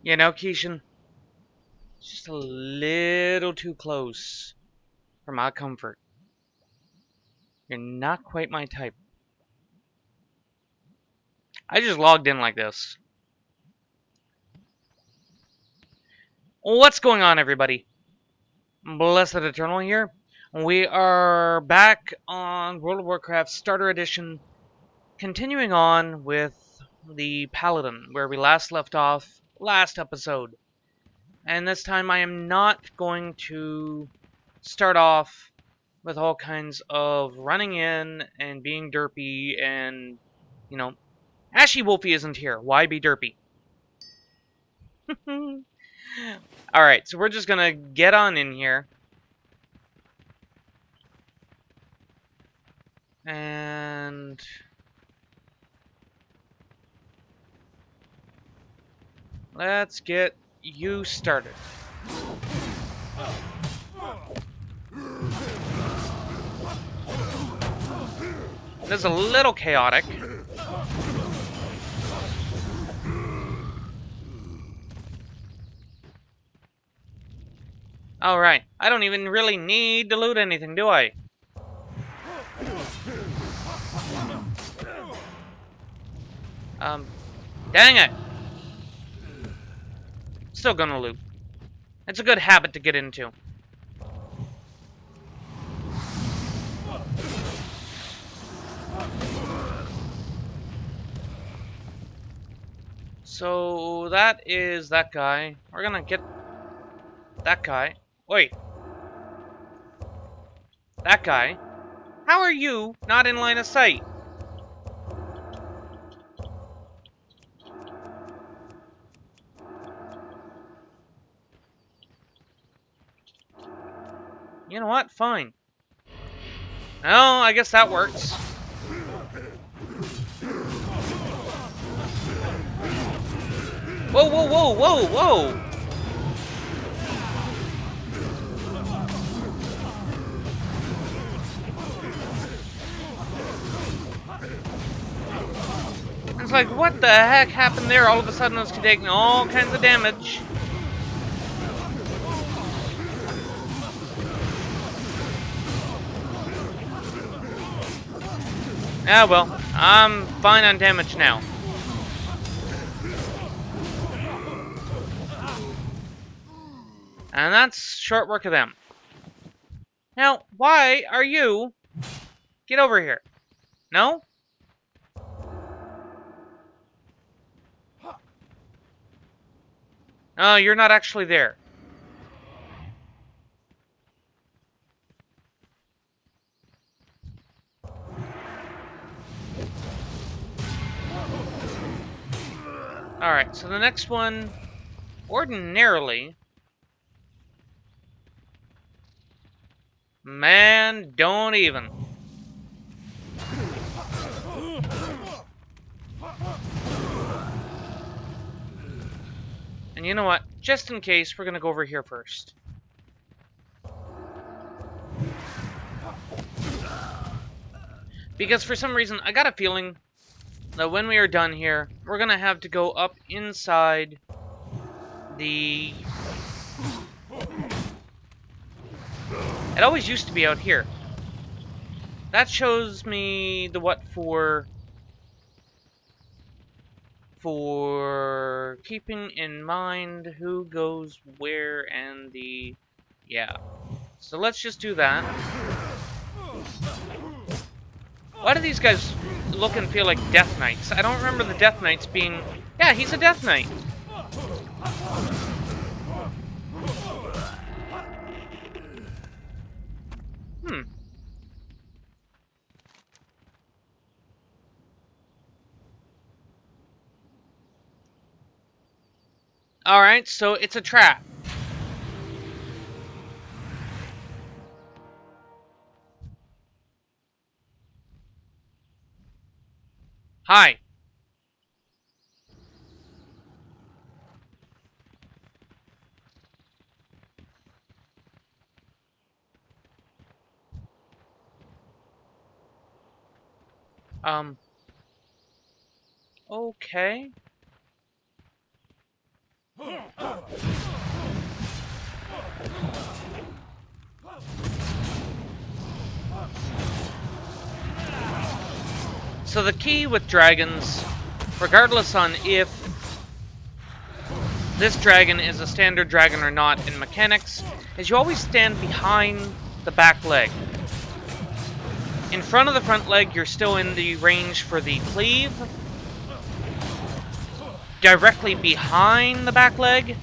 You know, Keishan, it's just a little too close for my comfort. You're not quite my type. I just logged in like this. What's going on, everybody? Blessed Eternal here. We are back on World of Warcraft Starter Edition, continuing on with the Paladin, where we last left off last episode. And this time I am not going to start off with all kinds of running in and being derpy and, you know, Ashy Wolfie isn't here. Why be derpy? Alright, so we're just gonna get on in here. And let's get you started. This is a little chaotic. Alright, I don't even really need to loot anything, do I? Dang it! Still gonna loot. It's a good habit to get into. So that is that guy. We're gonna get that guy. Wait. That guy. How are you not in line of sight? You know what? Fine. Oh, I guess that works. Whoa, whoa, whoa, whoa, whoa! It's like, what the heck happened there? All of a sudden, I was taking all kinds of damage. Ah, well, I'm fine on damage now. And that's short work of them. Now, why are you... Get over here. No? Oh, you're not actually there. Alright, so the next one... Ordinarily... Man, don't even. And you know what? Just in case, we're gonna go over here first. Because for some reason, I got a feeling that when we are done here, we're gonna have to go up inside the... It always used to be out here. That shows me the what for keeping in mind who goes where and the... Yeah. So let's just do that. Why do these guys look and feel like Death Knights? I don't remember the Death Knights being... Yeah, he's a Death Knight. Alright, so it's a trap. Hi. Okay. So the key with dragons, regardless on if this dragon is a standard dragon or not in mechanics, is you always stand behind the back leg. In front of the front leg, you're still in the range for the cleave. Directly behind the back leg,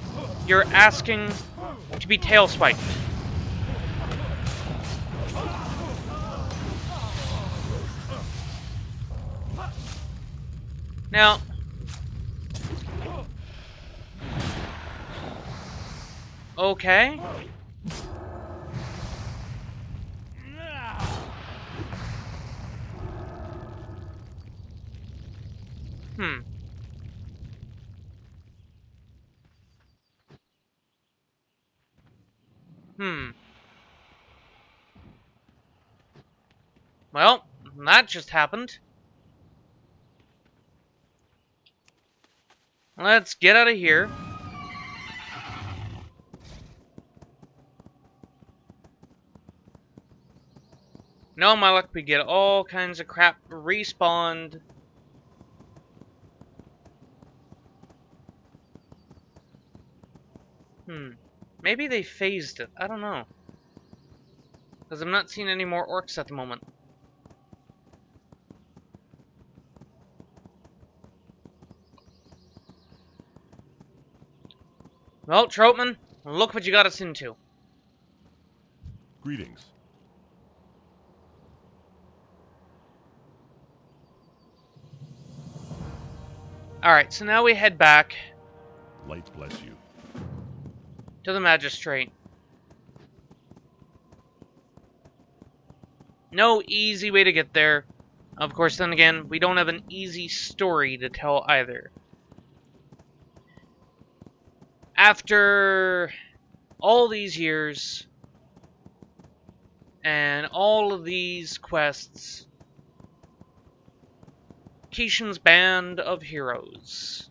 you're asking to be tail swiped. Now, okay. Hmm. Well, that just happened. Let's get out of here. No, my luck, we get all kinds of crap respawned. Maybe they phased it. I don't know. Because I'm not seeing any more orcs at the moment. Well, Troutman, look what you got us into. Greetings. Alright, so now we head back Light bless you. to the Magistrate. No easy way to get there. Of course, then again, we don't have an easy story to tell either. After all these years and all of these quests, Kishin's band of heroes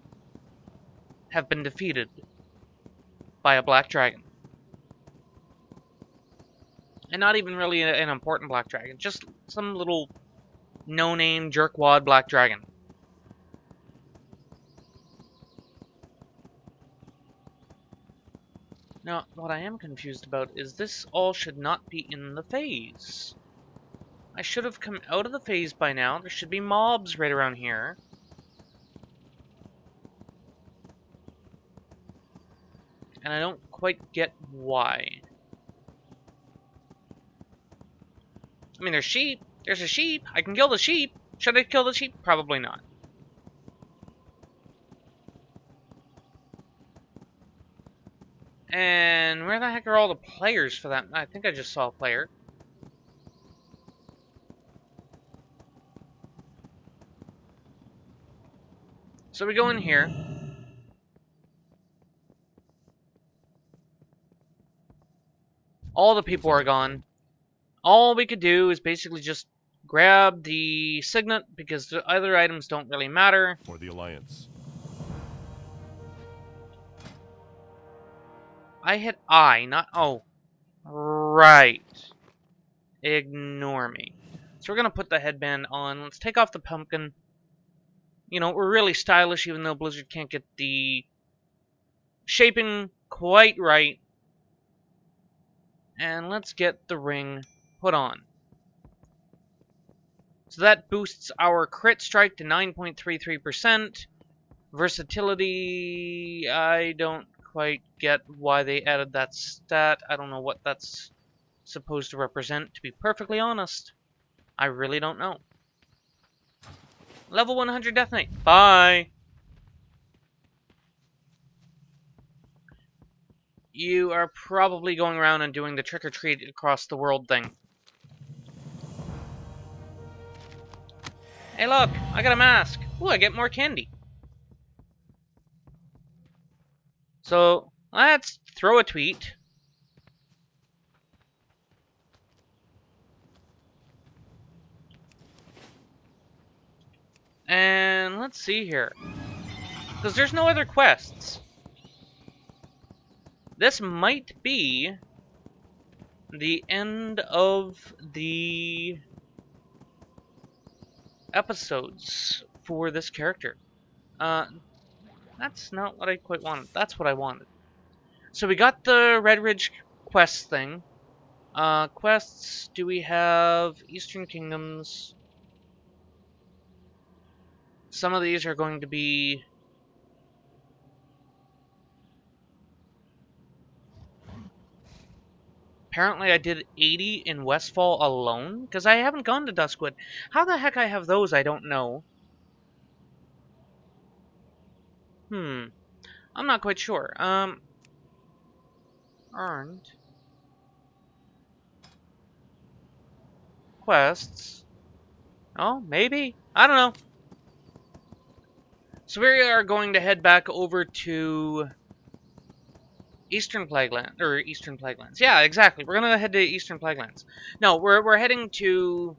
have been defeated by a black dragon. And not even really an important black dragon, just some little no-name jerkwad black dragon. Now, what I am confused about is this all should not be in the phase. I should have come out of the phase by now. There should be mobs right around here. And I don't quite get why. I mean, there's sheep. There's a sheep. I can kill the sheep. Should I kill the sheep? Probably not. And where the heck are all the players for that? I think I just saw a player. So we go in here. All the people are gone. All we could do is basically just grab the signet because the other items don't really matter. For the Alliance. I hit I, not O. Right. Ignore me. So we're going to put the headband on. Let's take off the pumpkin. You know, we're really stylish even though Blizzard can't get the shaping quite right. And let's get the ring put on. So that boosts our crit strike to 9.33%. Versatility, I don't quite get why they added that stat. I don't know what that's supposed to represent, to be perfectly honest. I really don't know. Level 100 Death Knight. Bye! You are probably going around and doing the trick-or-treat across the world thing. Hey look, I got a mask. Ooh, I get more candy. So, let's throw a tweet. And let's see here. Because there's no other quests. This might be the end of the episodes for this character. Uh, that's not what I quite wanted. That's what I wanted. So we got the Red Ridge quest thing. Quests, do we have Eastern Kingdoms? Some of these are going to be... Apparently I did 80 in Westfall alone, because I haven't gone to Duskwood. How the heck I have those, I don't know. I'm not quite sure. Earned. Quests. Oh, maybe? I don't know. So we are going to head back over to Eastern Plagueland, or Eastern Plaguelands. Yeah, exactly. We're gonna head to Eastern Plaguelands. No, we're heading to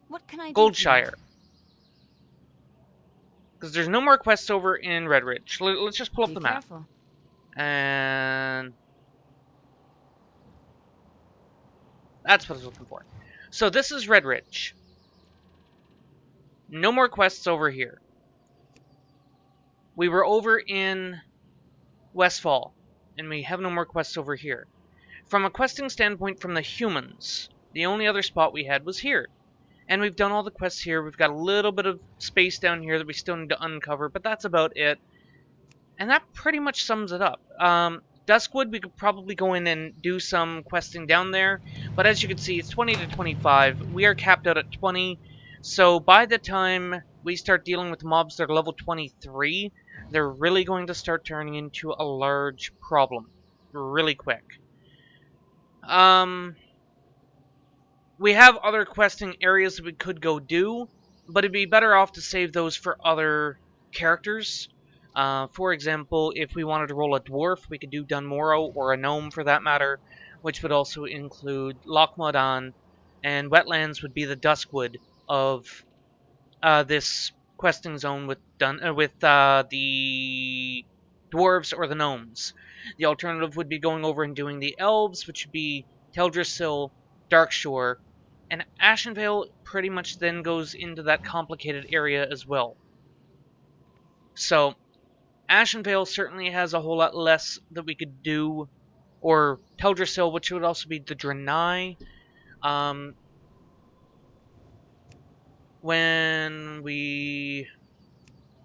What can I do for you? Goldshire. Because there's no more quests over in Red Ridge. Let's just pull up Be the map. careful. And that's what I was looking for. So this is Red Ridge. No more quests over here. We were over in Westfall, and we have no more quests over here. From a questing standpoint from the humans, the only other spot we had was here. And we've done all the quests here. We've got a little bit of space down here that we still need to uncover, but that's about it. And that pretty much sums it up. Duskwood, we could probably go in and do some questing down there, but as you can see, it's 20 to 25. We are capped out at 20, so by the time we start dealing with mobs that are level 23, they're really going to start turning into a large problem really quick. We have other questing areas that we could go do, but it'd be better off to save those for other characters. For example, if we wanted to roll a dwarf, we could do Dunmorrow, or a gnome for that matter, which would also include Lochmodan, and Wetlands would be the Duskwood of this questing zone with the dwarves or the gnomes. The alternative would be going over and doing the elves, which would be Teldrassil, Darkshore, and Ashenvale pretty much then goes into that complicated area as well. So, Ashenvale certainly has a whole lot less that we could do, or Teldrassil, which would also be the Draenei. When we...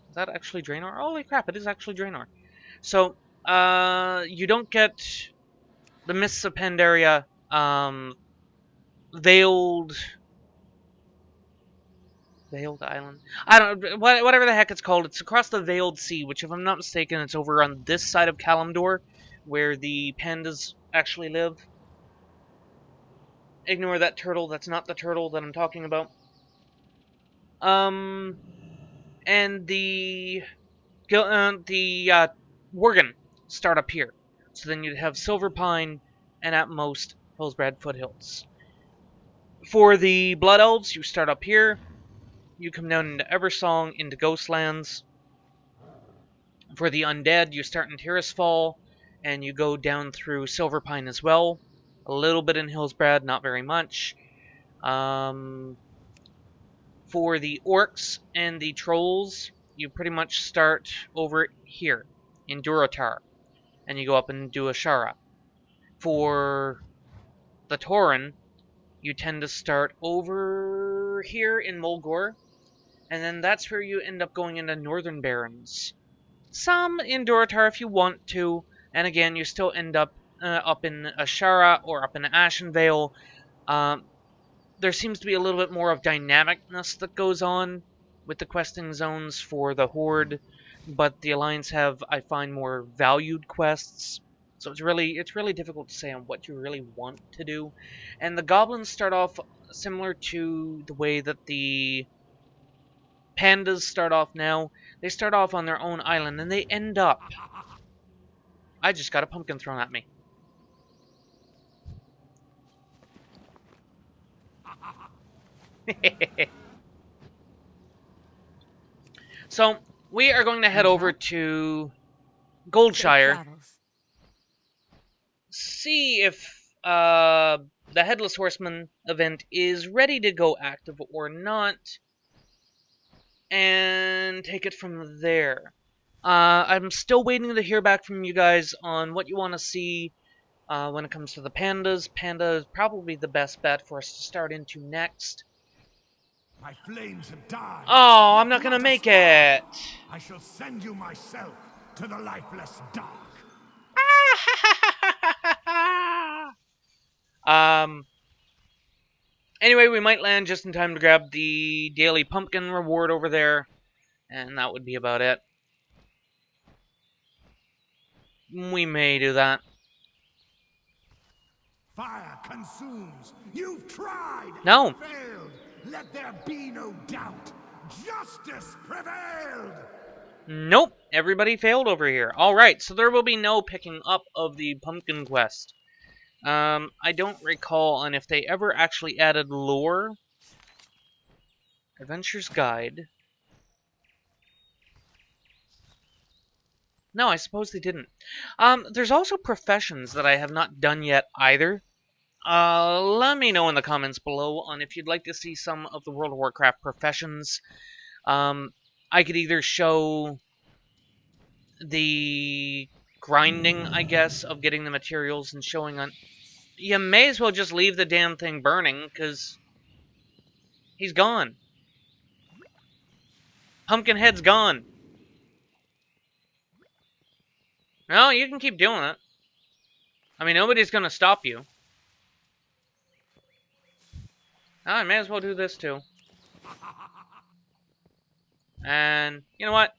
Is that actually Draenor? Holy crap, it is actually Draenor. So, you don't get the Mists of Pandaria, Veiled Island. I don't, whatever the heck it's called. It's across the Veiled Sea, which, if I'm not mistaken, it's over on this side of Kalimdor, where the pandas actually live. Ignore that turtle. That's not the turtle that I'm talking about. And the Worgen start up here. So then you'd have Silverpine and at most Hillsbrad Foothills. For the Blood Elves, you start up here. You come down into Eversong, into Ghostlands. For the Undead, you start in Tirisfal, and you go down through Silverpine as well. A little bit in Hillsbrad, not very much. For the Orcs and the Trolls, you pretty much start over here, in Durotar, and you go up and do Ashara. For the Tauren, you tend to start over here in Mulgore, and then that's where you end up going into Northern Barrens. Some in Durotar if you want to, and again, you still end up up in Ashara or up in Ashenvale. There seems to be a little bit more of dynamicness that goes on with the questing zones for the Horde, but the Alliance have, I find, more valued quests. So it's really difficult to say on what you really want to do. And the Goblins start off similar to the way that the Pandas start off now. They start off on their own island, and they end up... I just got a pumpkin thrown at me. So, we are going to head over to Goldshire, see if the Headless Horseman event is ready to go active or not. and take it from there. I'm still waiting to hear back from you guys on what you want to see when it comes to the pandas. Panda is probably the best bet for us to start into next. My flames have died. Oh, I'm Yet not gonna a make spark. it! I shall send you myself to the lifeless dark. um, anyway, we might land just in time to grab the daily pumpkin reward over there, and that would be about it. We may do that. Fire consumes. You've tried No. and failed. Let there be no doubt. Justice prevailed. Nope, everybody failed over here. Alright, so there will be no picking up of the pumpkin quest. I don't recall on if they ever actually added lore. Adventure's Guide. No, I suppose they didn't. There's also professions that I have not done yet either. Let me know in the comments below on if you'd like to see some of the World of Warcraft professions. I could either show the grinding, I guess, of getting the materials and showing on... You may as well just leave the damn thing burning, because he's gone. Pumpkinhead's gone. No, you can keep doing it. I mean, nobody's going to stop you. Oh, I may as well do this too. And, you know what?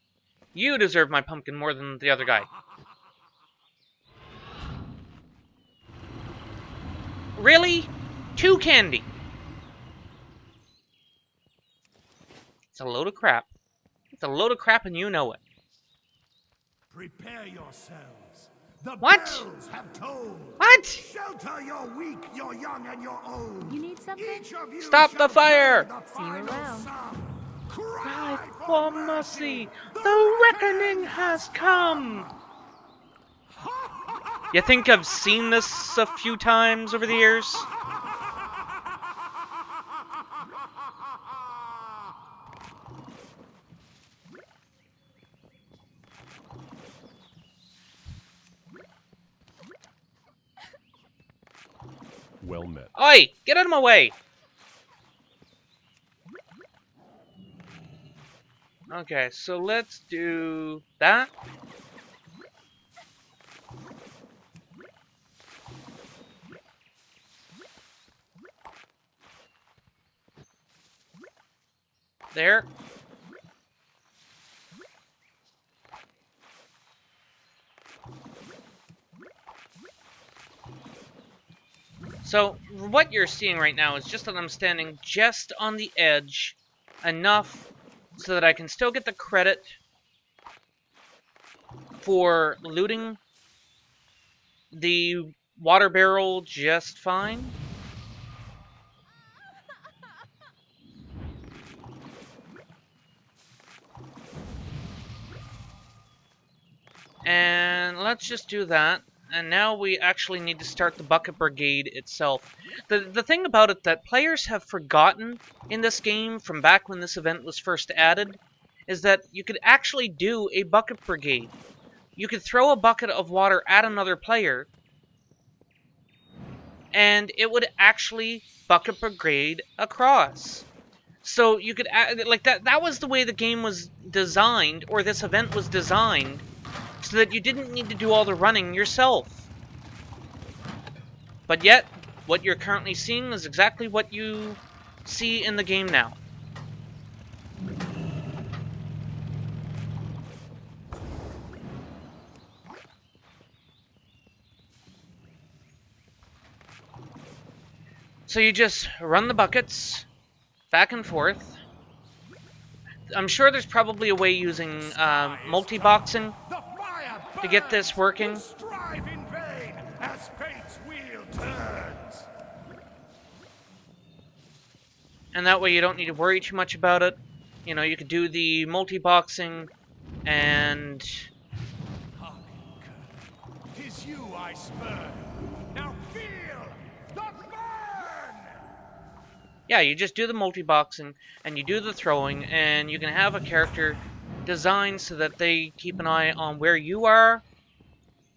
You deserve my pumpkin more than the other guy. Really? 2 candy. It's a load of crap. It's a load of crap and you know it. Prepare yourselves. The What? bells have tolled. What? Shelter your weak, your young, and your old. You need something? Each of you Stop the shall fire! pay the See you final around. sum. Cry Cry for mercy. The reckoning has come. You think I've seen this a few times over the years? Well met. Oi! Get out of my way! Okay, so let's do that. There. So, what you're seeing right now is just that I'm standing just on the edge enough so that I can still get the credit for looting the water barrel just fine. And let's just do that. And now we actually need to start the Bucket Brigade itself. The thing about it that players have forgotten in this game from back when this event was first added is that you could actually do a Bucket Brigade. You could throw a bucket of water at another player and it would actually Bucket Brigade across. So you could, like, that was the way the game was designed, or this event was designed, so that you didn't need to do all the running yourself. But yet, what you're currently seeing is exactly what you see in the game now. So you just run the buckets back and forth. I'm sure there's probably a way using multi-boxing to get this working. Strive in vain as fate's wheel turns. And that way you don't need to worry too much about it. You know, you could do the multi-boxing and... Tis you I spurn. Now feel the burn! yeah, you just do the multi-boxing, and you do the throwing, and you can have a character designed so that they keep an eye on where you are,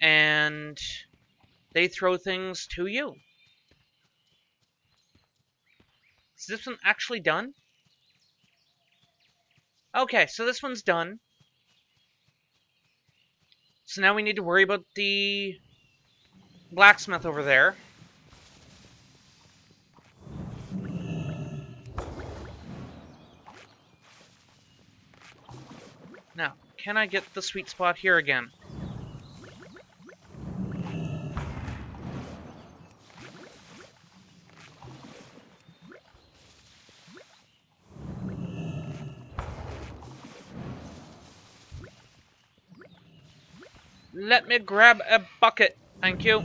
and they throw things to you. Is this one actually done? Okay, so this one's done. So now we need to worry about the blacksmith over there. Now, can I get the sweet spot here again? Let me grab a bucket. Thank you.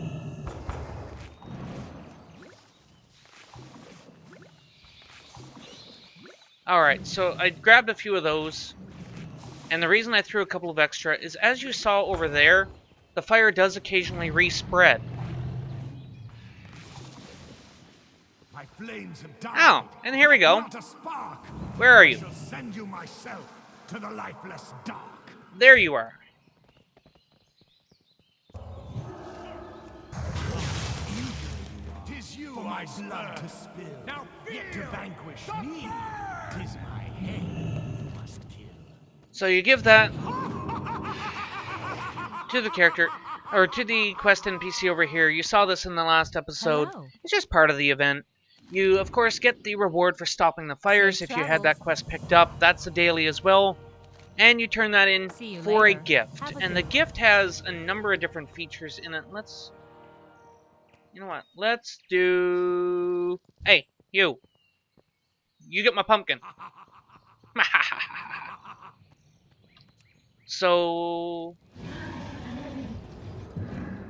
Alright, so I grabbed a few of those. And the reason I threw a couple of extra is, as you saw over there, the fire does occasionally respread. My flames have died. Oh, and here we go. Not a spark. Where are you? I shall send you myself to the lifeless dark. There you are. Tis you for my blood to spill. Now yet to vanquish me. Tis my head you must kill. So you give that to the character, or to the quest NPC over here. You saw this in the last episode. Hello. It's just part of the event. You, of course, get the reward for stopping the fires Safe if you had that travels. quest picked up. That's a daily as well. And you turn that in See you for later. a gift. Have a And good the one. gift has a number of different features in it. You know what? Let's do... Hey, you. You get my pumpkin. So...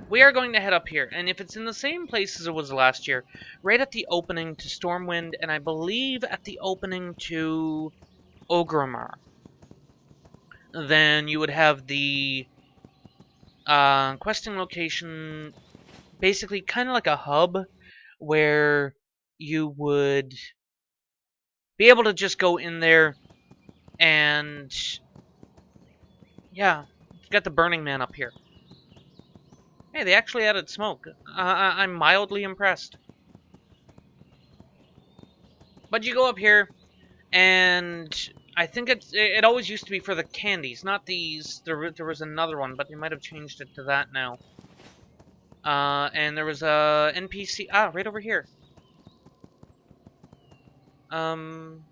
we are going to head up here, and if it's in the same place as it was last year, right at the opening to Stormwind, and I believe at the opening to Ogrimmar, then you would have the questing location, basically kind of like a hub, where you would be able to just go in there and, yeah, you've got the Burning Man up here. Hey, they actually added smoke. I'm mildly impressed. But you go up here, and I think it always used to be for the candies, not these. There was another one, but they might have changed it to that now. And there was a NPC right over here. Ain't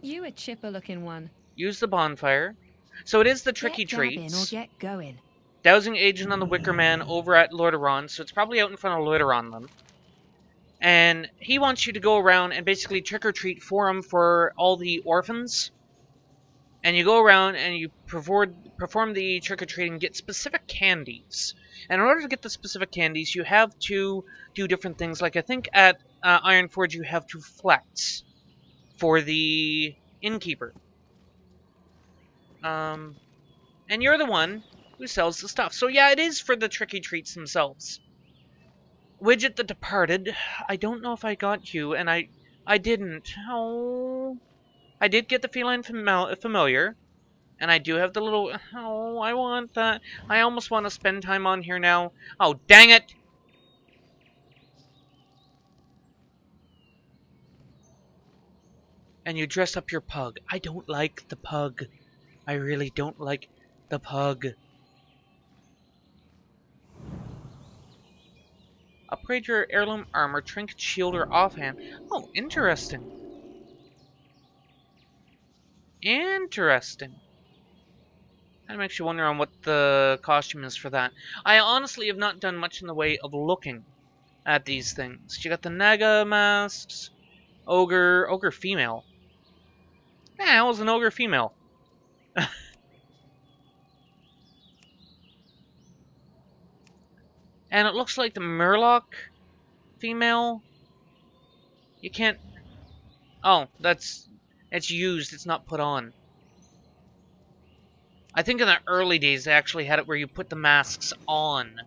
you a chipper-looking one? Use the bonfire. So it is the tricky Get dabbing or treats. get going. Dowsing agent on the Wicker Man over at Lordaeron, so it's probably out in front of Lordaeron then. And he wants you to go around and basically trick-or-treat for him for all the orphans. And you go around and you perform the trick-or-treating, get specific candies. And in order to get the specific candies, you have to do different things. Like I think at Ironforge you have to flex for the innkeeper. And you're the one who sells the stuff. So yeah, it is for the tricky treats themselves. Widget the Departed. I don't know if I got you, and I didn't. Oh, I did get the feline familiar, and I do have the little. Oh, I want that. I almost want to spend time on here now. Oh, dang it! And you dress up your pug. I don't like the pug. I really don't like the pug. Upgrade your heirloom armor, trinket, shield, or offhand. Oh, interesting. Interesting. That makes you wonder on what the costume is for that. I honestly have not done much in the way of looking at these things. You got the Naga masks, ogre female. Yeah, it was an ogre female. And it looks like the Murloc female. You can't... oh, it's used, it's not put on. I think in the early days they actually had it where you put the masks on.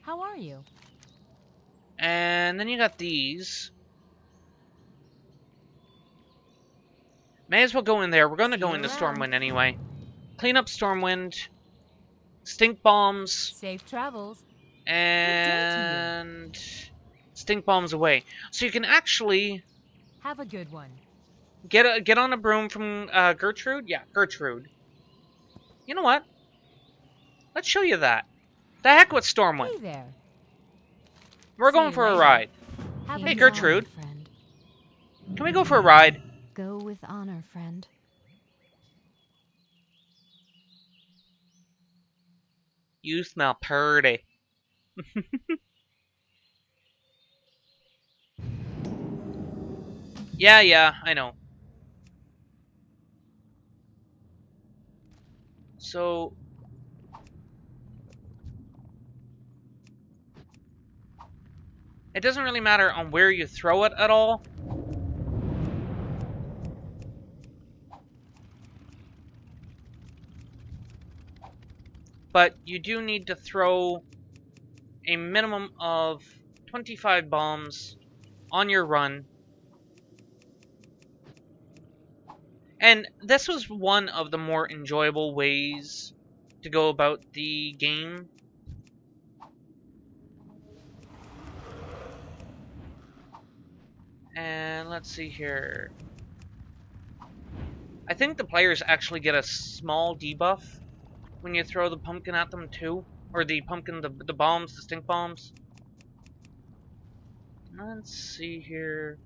How are you? And then you got these. May as well go in there. We're going to See go you into around. Stormwind anyway. Clean up Stormwind. Stink bombs. Safe travels. And stink bombs away. So you can actually Have a good one. get on a broom from Gertrude. Yeah, Gertrude. You know what? Let's show you that. The heck with Stormwind. Hey there. We're See going you for a later. ride. Have Hey, a Gertrude. friend. Can we go for a ride? Go with honor, friend. You smell purty. Yeah, I know. So it doesn't really matter on where you throw it at all. But you do need to throw a minimum of 25 bombs on your run. And this was one of the more enjoyable ways to go about the game. And let's see here. I think the players actually get a small debuff when you throw the pumpkin at them too. Or the pumpkin, the bombs, the stink bombs. Let's see here.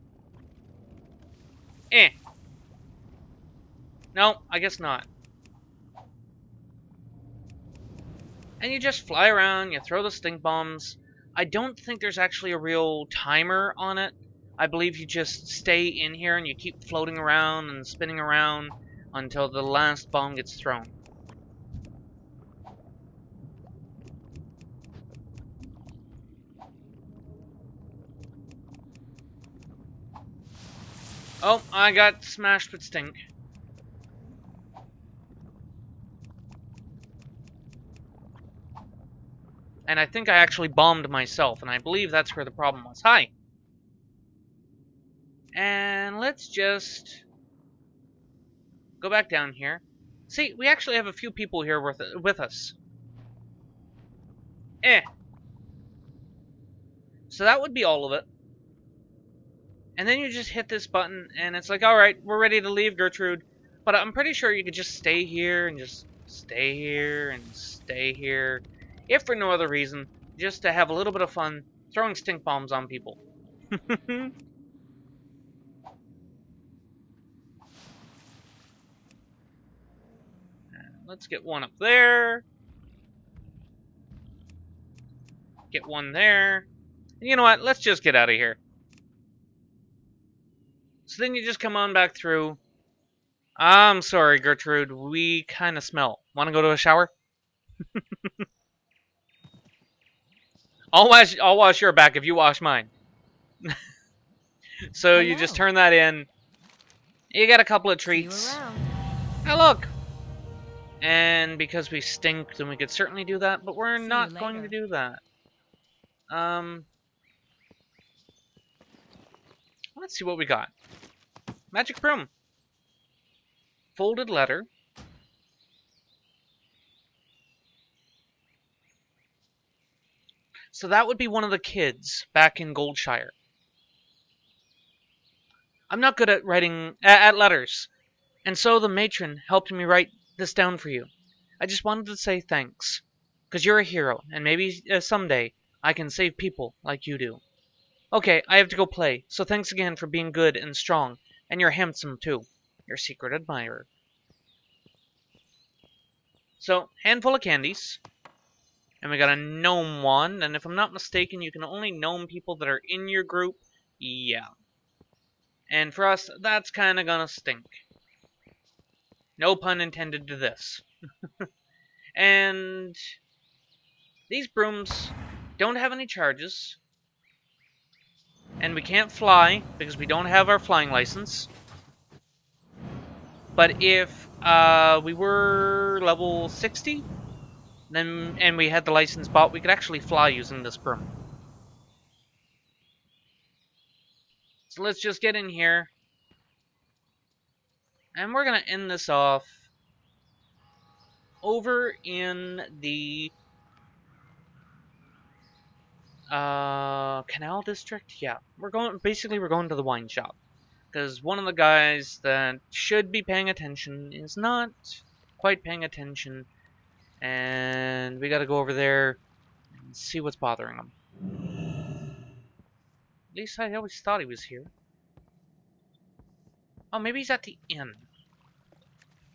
No, I guess not. And you just fly around, you throw the stink bombs. I don't think there's actually a real timer on it. I believe you just stay in here and you keep floating around and spinning around until the last bomb gets thrown. Oh, I got smashed with stink. And I think I actually bombed myself, and I believe that's where the problem was. Hi! And let's just go back down here. See, we actually have a few people here with us. So that would be all of it. And then you just hit this button, and it's like, alright, we're ready to leave, Gertrude. But I'm pretty sure you could just stay here, and just stay here, and stay here. If for no other reason, just to have a little bit of fun throwing stink bombs on people. Let's get one up there. Get one there. And you know what? Let's just get out of here. So then you just come on back through. I'm sorry, Gertrude. We kind of smell. Want to go to a shower? I'll wash your back if you wash mine. So Hello. you just turn that in. You get a couple of See you treats. around. Oh, look! And because we stink, then we could certainly do that, but we're See you not going to later. do that. Let's see what we got. Magic broom. Folded letter. So that would be one of the kids back in Goldshire. I'm not good at writing at letters, and so the matron helped me write this down for you. I just wanted to say thanks, because you're a hero, and maybe someday I can save people like you do. Okay, I have to go play, so thanks again for being good and strong, and you're handsome too. Your secret admirer. So, handful of candies. And we got a gnome wand, and if I'm not mistaken, you can only gnome people that are in your group. Yeah. And for us, that's kind of gonna stink. No pun intended to this. And these brooms don't have any charges. And we can't fly, because we don't have our flying license. But if we were level 60, then and we had the license bought, we could actually fly using this broom. So let's just get in here. And we're going to end this off over in the Canal District. Yeah, we're going to the wine shop, because one of the guys that should be paying attention is not quite paying attention, and we got to go over there and see what's bothering him. At least I always thought he was here. Oh, maybe he's at the inn.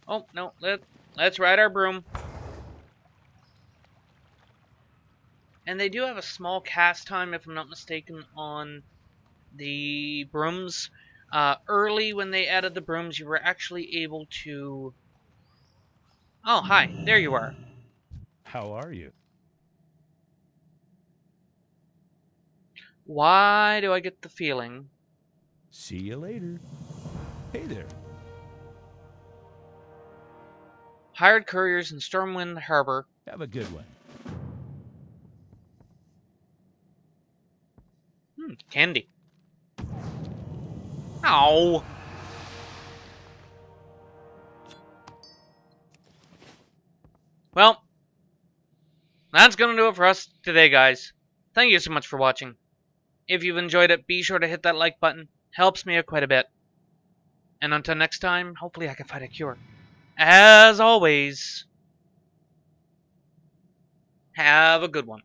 Oh no, let's ride our broom. And they do have a small cast time, if I'm not mistaken, on the brooms. Early, when they added the brooms, you were actually able to... Oh, hi. There you are. How are you? Why do I get the feeling... See you later. Hey there. Hired couriers in Stormwind Harbor. Have a good one. Candy. Ow! Well, that's gonna do it for us today, guys. Thank you so much for watching. If you've enjoyed it, be sure to hit that like button. Helps me out quite a bit. And until next time, hopefully I can find a cure. As always, have a good one.